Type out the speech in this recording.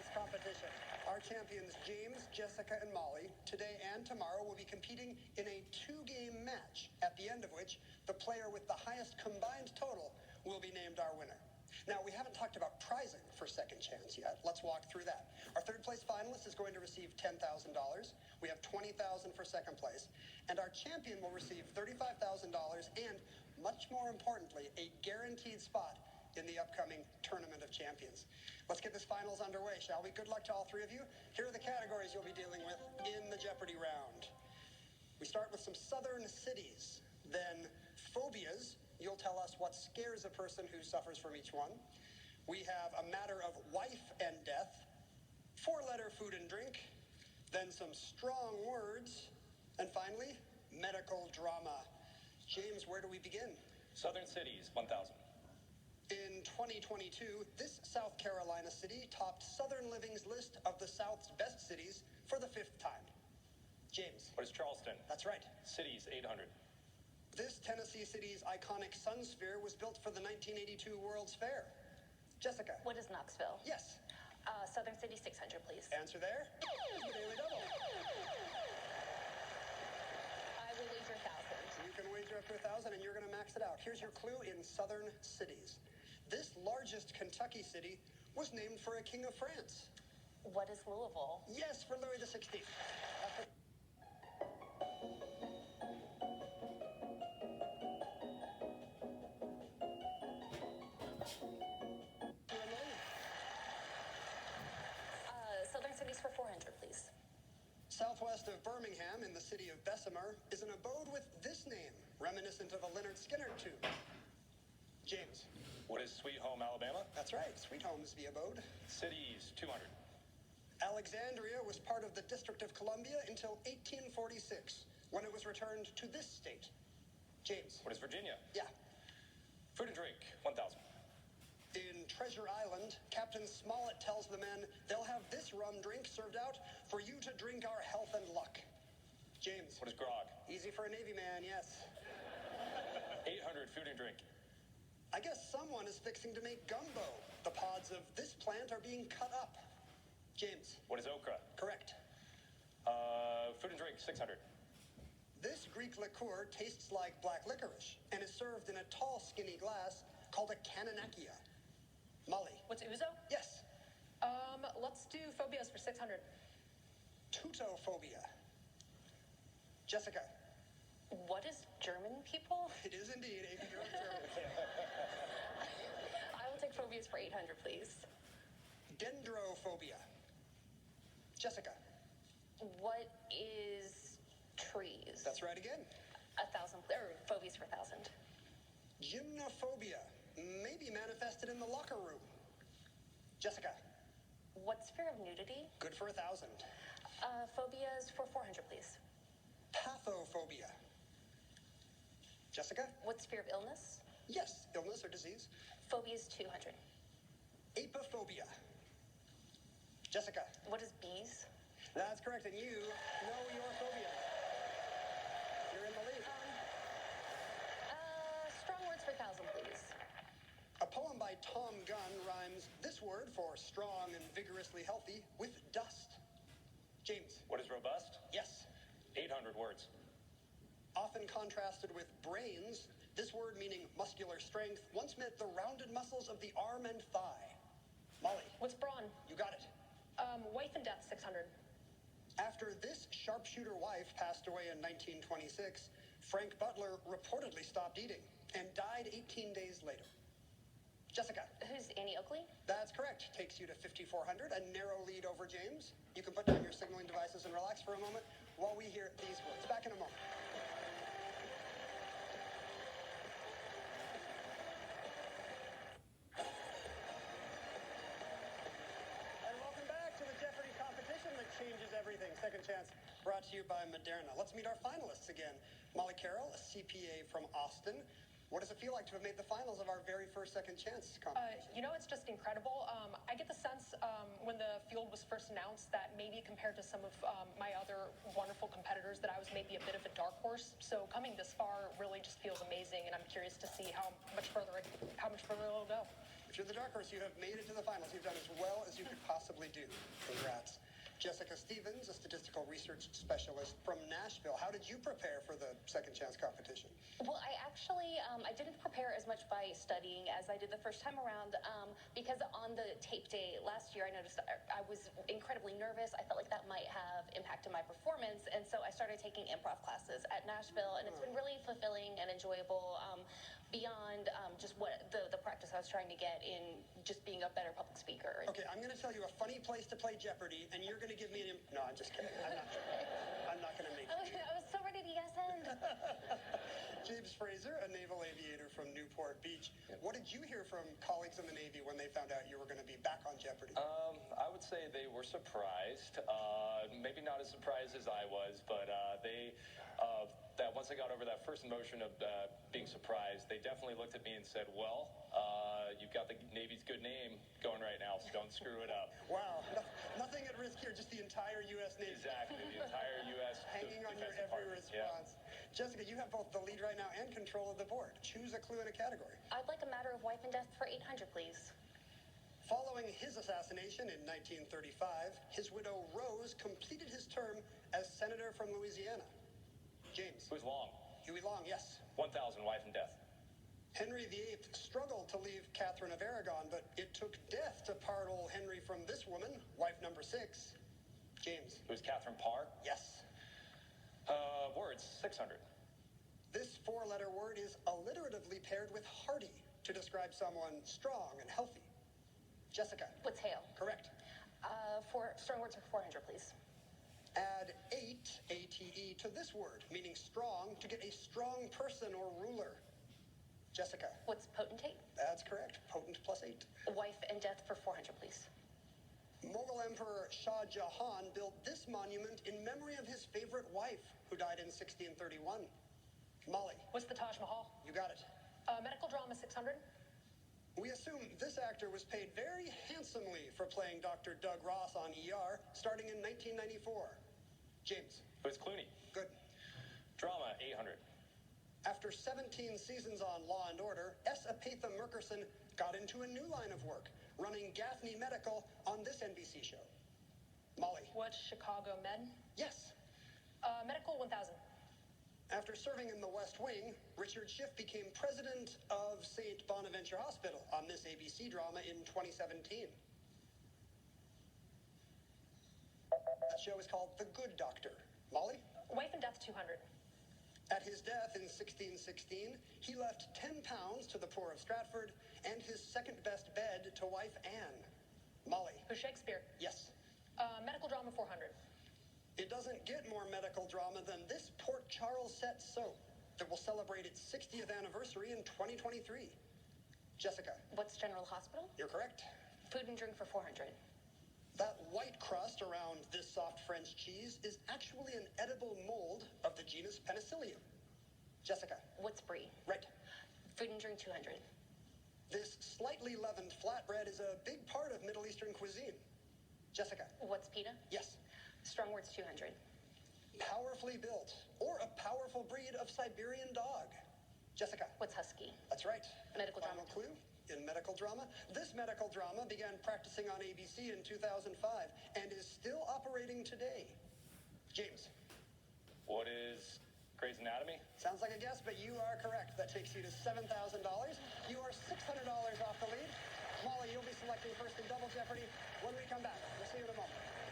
this competition. Our champions, James, Jessica, and Molly, today and tomorrow will be competing in a two-game match, at the end of which the player with the highest combined total will be named our winner. Now, we haven't talked about prizing for Second Chance yet. Let's walk through that. Our third place finalist is going to receive $10,000. We have $20,000 for second place. And our champion will receive $35,000 and, much more importantly, a guaranteed spot in the upcoming Tournament of Champions. Let's get this finals underway, shall we? Good luck to all three of you. Here are the categories you'll be dealing with in the Jeopardy round. We start with some southern cities, then phobias. You'll tell us what scares a person who suffers from each one. We have a matter of life and death, four-letter food and drink, then some strong words, and finally, medical drama. James, where do we begin? Southern cities, 1,000. In 2022, this South Carolina city topped Southern Living's list of the South's best cities for the 5th time. James. What is Charleston? That's right. Cities, 800. This Tennessee city's iconic sun sphere was built for the 1982 World's Fair. Jessica. What is Knoxville? Yes. Southern City, 600, please. Answer there. Here's the Daily Double. I will wager 1,000. You can wager up to 1,000 and you're going to max it out. Here's your clue in southern cities. This largest Kentucky city was named for a king of France. What is Louisville? Yes, for Louis XVI. Southern Cities for 400, please. Southwest of Birmingham, in the city of Bessemer, is an abode with this name, reminiscent of a Leonard Skinner tune. James. What is Sweet Home, Alabama? That's right. Sweet Home is the abode. Cities, 200. Alexandria was part of the District of Columbia until 1846, when it was returned to this state. James. What is Virginia? Yeah. Food and drink, 1,000. In Treasure Island, Captain Smollett tells the men they'll have this rum drink served out for you to drink our health and luck. James. What is grog? Easy for a Navy man, yes. 800, food and drink. I guess someone is fixing to make gumbo. The pods of this plant are being cut up. James. What is okra? Correct. Food and drink, 600. This Greek liqueur tastes like black licorice and is served in a tall, skinny glass called a kananakia. Molly. What's ouzo? Yes. Let's do phobias for 600. Tutophobia. Jessica. What is German people? It is indeed a pure German. I will take phobias for 800, please. Dendrophobia. Jessica. What is trees? That's right again. 1,000, or phobias for 1,000. Gymnophobia may be manifested in the locker room. Jessica. What's fear of nudity? Good for 1,000. Phobias for 400, please. Pathophobia. Jessica. What's fear of illness? Yes, illness or disease. Phobias 200. Apophobia. Jessica. What is bees? That's correct, and you know your phobia. You're in the lead. Strong words for 1,000, please. A poem by Tom Gunn rhymes this word for strong and vigorously healthy with dust. James. What is robust? Yes. 800 words. Often contrasted with brains, this word meaning muscular strength once meant the rounded muscles of the arm and thigh. Molly. What's brawn? You got it. Wife and death, 600. After this sharpshooter wife passed away in 1926, Frank Butler reportedly stopped eating and died 18 days later. Jessica. Who's Annie Oakley? That's correct. Takes you to 5,400, a narrow lead over James. You can put down your signaling devices and relax for a moment while we hear these words. Back in a moment. And welcome back to the Jeopardy competition that changes everything. Second Chance, brought to you by Moderna. Let's meet our finalists again. Molly Carroll, a CPA from Austin. What does it feel like to have made the finals of our very first Second Chance competition? It's just incredible. I get the sense when the field was first announced that maybe compared to some of my other wonderful competitors that I was maybe a bit of a dark horse. So coming this far really just feels amazing, and I'm curious to see how much further it'll go. If you're the dark horse, you have made it to the finals. You've done as well as you could possibly do. Congrats. Jessica Stevens, a statistical research specialist from Nashville. How did you prepare for the second chance competition? Well, I actually, I didn't prepare as much by studying as I did the first time around, because on the tape day last year, I noticed I was incredibly nervous. I felt like that might have impacted my performance, and so I started taking improv classes at Nashville, and it's been really fulfilling and enjoyable, beyond just what the practice I was trying to get in just being a better public speaker. Okay, I'm going to tell you a funny place to play Jeopardy, and you're going to give me an... No, I'm just kidding. I'm not going to make you. I was so ready to yes end. James Fraser, a naval aviator from Newport Beach. What did you hear from colleagues in the Navy when they found out you were going to be back on Jeopardy? I would say they were surprised. Maybe not as surprised as I was, but that once I got over that first emotion of being surprised, they definitely looked at me and said, well, you've got the Navy's good name going right now, so don't screw it up. Wow, nothing at risk here, just the entire U.S. Navy. Exactly, the entire U.S. Hanging on your Defense every Department. response. Yeah. Jessica, you have both the lead right now and control of the board. Choose a clue in a category. I'd like a matter of life and death for 800, please. Following his assassination in 1935, his widow Rose completed his term as senator from Louisiana. James. Who's Long? Huey Long, yes. 1,000, life and death. Henry VIII struggled to leave Catherine of Aragon, but it took death to part old Henry from this woman, wife number 6. James. Who's Catherine Parr? Yes. Words, 600. This four-letter word is alliteratively paired with hearty to describe someone strong and healthy. Jessica. What's hail? Correct. For strong words for 400, please. Add ate, A-T-E, to this word, meaning strong, to get a strong person or ruler. Jessica. What's potentate? That's correct. Potent plus 8. Wife and death for 400, please. Mughal Emperor Shah Jahan built this monument in memory of his favorite wife, who died in 1631. Molly. What's the Taj Mahal? You got it. Medical drama 600. We assume this actor was paid very handsomely for playing Dr. Doug Ross on ER, starting in 1994. James. Who's Clooney? Good. Drama, 800. After 17 seasons on Law & Order, S. Apatha Murkerson got into a new line of work, running Gaffney Medical on this NBC show. Molly. What's Chicago Med? Yes. Medical 1000. After serving in the West Wing, Richard Schiff became president of St. Bonaventure Hospital on this ABC drama in 2017. That show is called The Good Doctor. Molly? Wife and death 200. At his death in 1616, he left 10 pounds to the poor of Stratford and his second-best bed to wife Anne. Molly? Who's Shakespeare? Yes. Medical drama 400. It doesn't get more medical drama than this Port Charles set soap that will celebrate its 60th anniversary in 2023. Jessica. What's General Hospital? You're correct. Food and drink for 400. That white crust around this soft French cheese is actually an edible mold of the genus Penicillium. Jessica. What's brie? Right. Food and drink 200. This slightly leavened flatbread is a big part of Middle Eastern cuisine. Jessica. What's pita? Yes. Strong words 200. Powerfully built, or a powerful breed of Siberian dog. Jessica. What's husky? That's right. Medical Final drama. clue in medical drama. This medical drama began practicing on ABC in 2005 and is still operating today. James. What is Grey's Anatomy? Sounds like a guess, but you are correct. That takes you to $7,000. You are $600 off the lead. Molly, you'll be selecting first in Double Jeopardy when we come back. We'll see you in a moment.